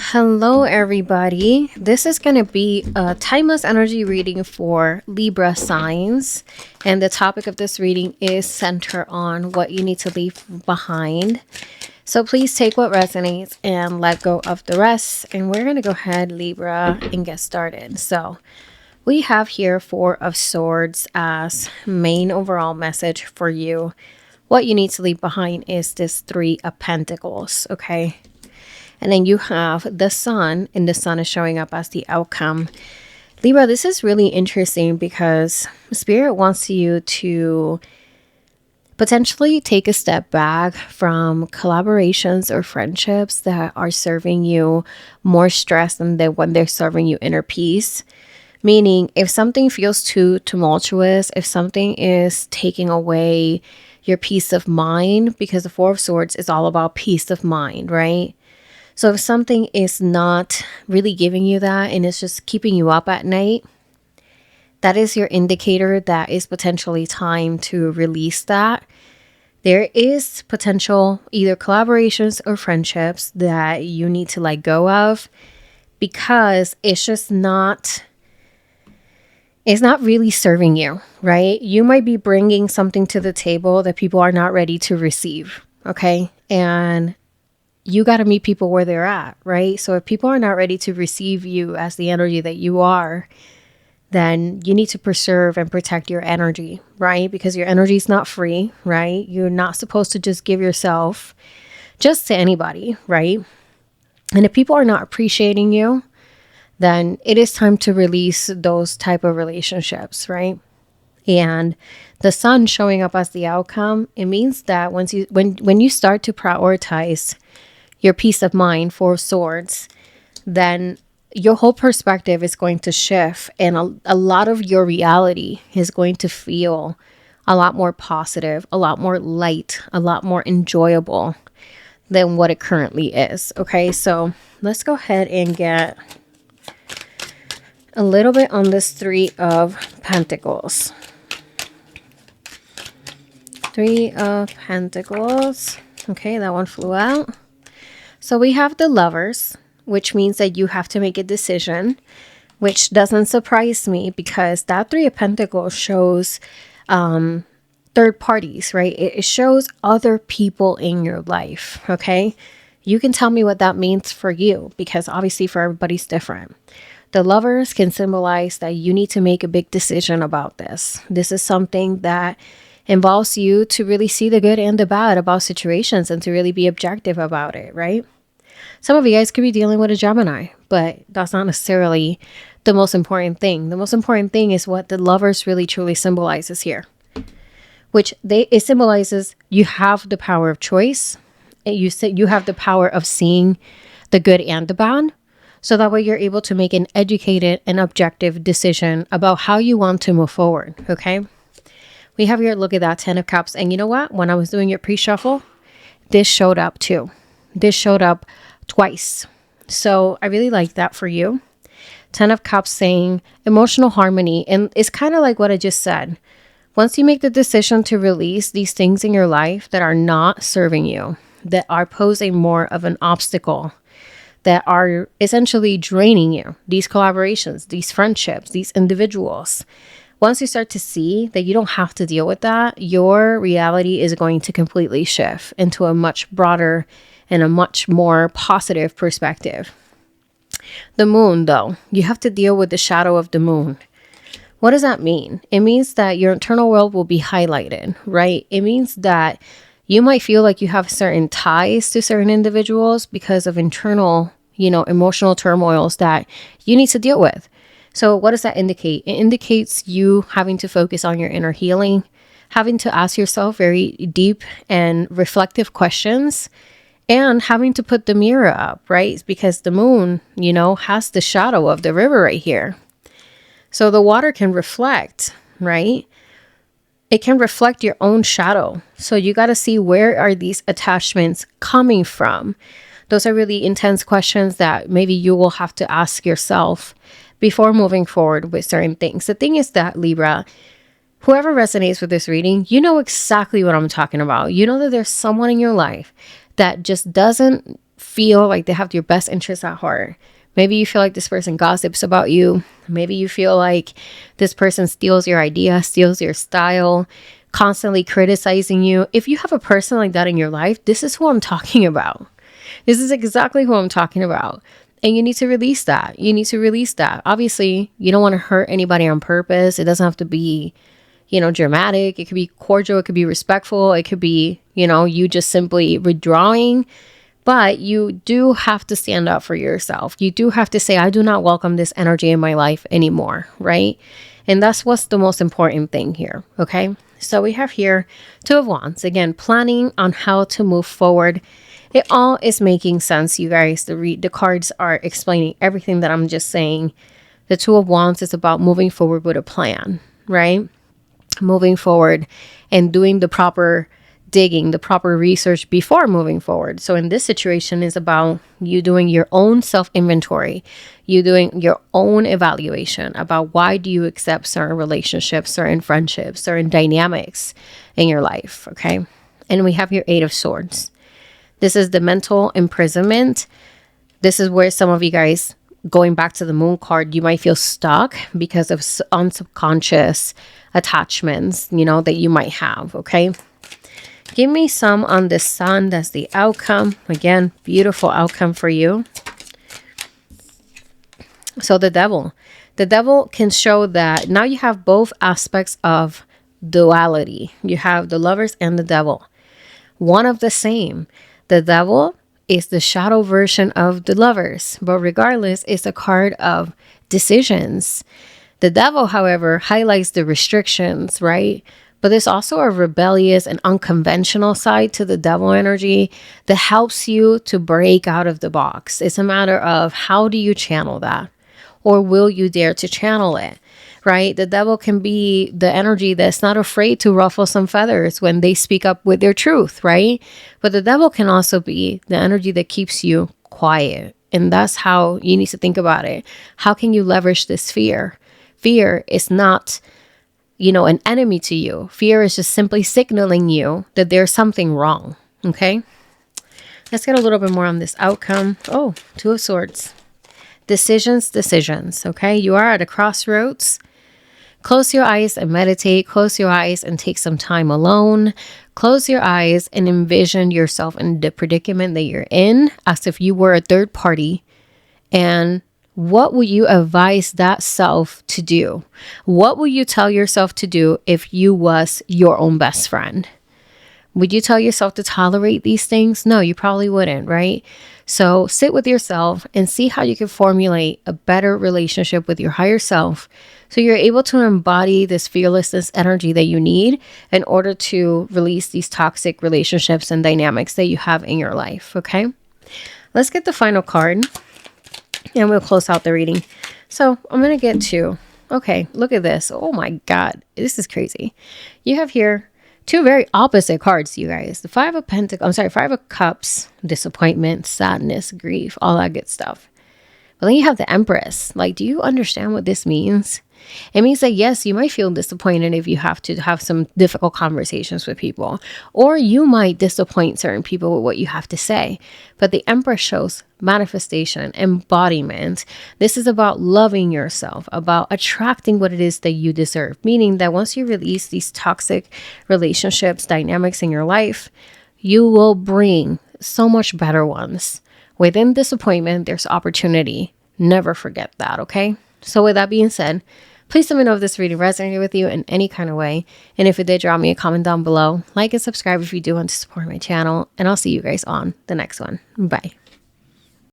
Hello, everybody. This is going to be a timeless energy reading for Libra signs. And the topic of this reading is center on what you need to leave behind. So please take what resonates and let go of the rest. And we're going to go ahead, Libra, and get started. So we have here Four of Swords as main overall message for you. What you need to leave behind is this Three of Pentacles, okay? And then you have the Sun, and the Sun is showing up as the outcome. Libra, this is really interesting because Spirit wants you to potentially take a step back from collaborations or friendships that are serving you more stress than when they're serving you inner peace. Meaning, if something feels too tumultuous, if something is taking away your peace of mind, because the Four of Swords is all about peace of mind, right? So if something is not really giving you that and it's just keeping you up at night, that is your indicator that is potentially time to release that. There is potential either collaborations or friendships that you need to let go of because it's just not really serving you, right? You might be bringing something to the table that people are not ready to receive, okay? And you got to meet people where they're at, right? So if people are not ready to receive you as the energy that you are, then you need to preserve and protect your energy, right? Because your energy is not free, right? You're not supposed to just give yourself just to anybody, right? And if people are not appreciating you, then it is time to release those type of relationships, right? And the Sun showing up as the outcome, it means that when you start to prioritize your peace of mind, Four of Swords, then your whole perspective is going to shift, and a lot of your reality is going to feel a lot more positive, a lot more light, a lot more enjoyable than what it currently is. Okay, so let's go ahead and get a little bit on this Three of Pentacles. Three of Pentacles. Okay, that one flew out. So we have the Lovers, which means that you have to make a decision, which doesn't surprise me because that Three of Pentacles shows third parties, right? It shows other people in your life, okay? You can tell me what that means for you because obviously for everybody's different. The Lovers can symbolize that you need to make a big decision about this. This is something that involves you to really see the good and the bad about situations and to really be objective about it, right? Some of you guys could be dealing with a Gemini, but that's not necessarily the most important thing. The most important thing is what the Lovers really truly symbolizes here, which it symbolizes you have the power of choice. You have the power of seeing the good and the bad. So that way you're able to make an educated and objective decision about how you want to move forward, okay? We have here, look at that, 10 of Cups. And you know what? When I was doing your pre-shuffle, this showed up too. This showed up twice. So I really like that for you. 10 of Cups saying emotional harmony. And it's kind of like what I just said. Once you make the decision to release these things in your life that are not serving you, that are posing more of an obstacle, that are essentially draining you, these collaborations, these friendships, these individuals, once you start to see that you don't have to deal with that, your reality is going to completely shift into a much broader and a much more positive perspective. The Moon, though, you have to deal with the shadow of the Moon. What does that mean? It means that your internal world will be highlighted, right? It means that you might feel like you have certain ties to certain individuals because of internal, emotional turmoils that you need to deal with. So what does that indicate? It indicates you having to focus on your inner healing, having to ask yourself very deep and reflective questions, and having to put the mirror up, right? Because the Moon, has the shadow of the river right here. So the water can reflect, right? It can reflect your own shadow. So you got to see, where are these attachments coming from? Those are really intense questions that maybe you will have to ask yourself before moving forward with certain things. The thing is that, Libra, whoever resonates with this reading, you know exactly what I'm talking about. You know that there's someone in your life that just doesn't feel like they have your best interests at heart. Maybe you feel like this person gossips about you. Maybe you feel like this person steals your idea, steals your style, constantly criticizing you. If you have a person like that in your life, this is who I'm talking about. This is exactly who I'm talking about. And you need to release that. You need to release that. Obviously, you don't want to hurt anybody on purpose. It doesn't have to be, dramatic. It could be cordial. It could be respectful. It could be, you just simply withdrawing. But you do have to stand up for yourself. You do have to say, I do not welcome this energy in my life anymore, right? And that's what's the most important thing here, okay? So we have here Two of Wands. Again, planning on how to move forward. It all is making sense, you guys. The cards are explaining everything that I'm just saying. The Two of Wands is about moving forward with a plan, right? Moving forward and doing the proper digging, the proper research before moving forward. So in this situation is about you doing your own self-inventory, you doing your own evaluation about why do you accept certain relationships, certain friendships, certain dynamics in your life, okay? And we have your Eight of Swords. This is the mental imprisonment. This is where some of you guys, going back to the Moon card, you might feel stuck because of unsubconscious attachments, that you might have, okay? Give me some on the Sun. That's the outcome. Again, beautiful outcome for you. So the Devil. The Devil can show that now you have both aspects of duality. You have the Lovers and the Devil. One of the same. The Devil is the shadow version of the Lovers, but regardless, it's a card of decisions. The Devil, however, highlights the restrictions, right? But there's also a rebellious and unconventional side to the Devil energy that helps you to break out of the box. It's a matter of how do you channel that? Or will you dare to channel it? Right? The Devil can be the energy that's not afraid to ruffle some feathers when they speak up with their truth, right? But the Devil can also be the energy that keeps you quiet. And that's how you need to think about it. How can you leverage this fear? Fear is not, an enemy to you. Fear is just simply signaling you that there's something wrong. Okay? Let's get a little bit more on this outcome. Oh, Two of Swords. Decisions. Okay? You are at a crossroads. Close your eyes and meditate. Close your eyes and take some time alone. Close your eyes and envision yourself in the predicament that you're in as if you were a third party. And what would you advise that self to do? What would you tell yourself to do if you was your own best friend? Would you tell yourself to tolerate these things? No, you probably wouldn't, right? So sit with yourself and see how you can formulate a better relationship with your higher self so you're able to embody this fearlessness energy that you need in order to release these toxic relationships and dynamics that you have in your life, okay? Let's get the final card and we'll close out the reading. So I'm going to get to, okay, look at this. Oh my God, this is crazy. You have here two very opposite cards, you guys. The Five of Cups, disappointment, sadness, grief, all that good stuff. But then you have the Empress. Like, do you understand what this means? It means that, yes, you might feel disappointed if you have to have some difficult conversations with people, or you might disappoint certain people with what you have to say. But the Empress shows manifestation, embodiment. This is about loving yourself, about attracting what it is that you deserve, meaning that once you release these toxic relationships, dynamics in your life, you will bring so much better ones. Within disappointment, there's opportunity. Never forget that, okay? So with that being said, please let me know if this reading resonated with you in any kind of way. And if it did, drop me a comment down below. Like and subscribe if you do want to support my channel. And I'll see you guys on the next one. Bye.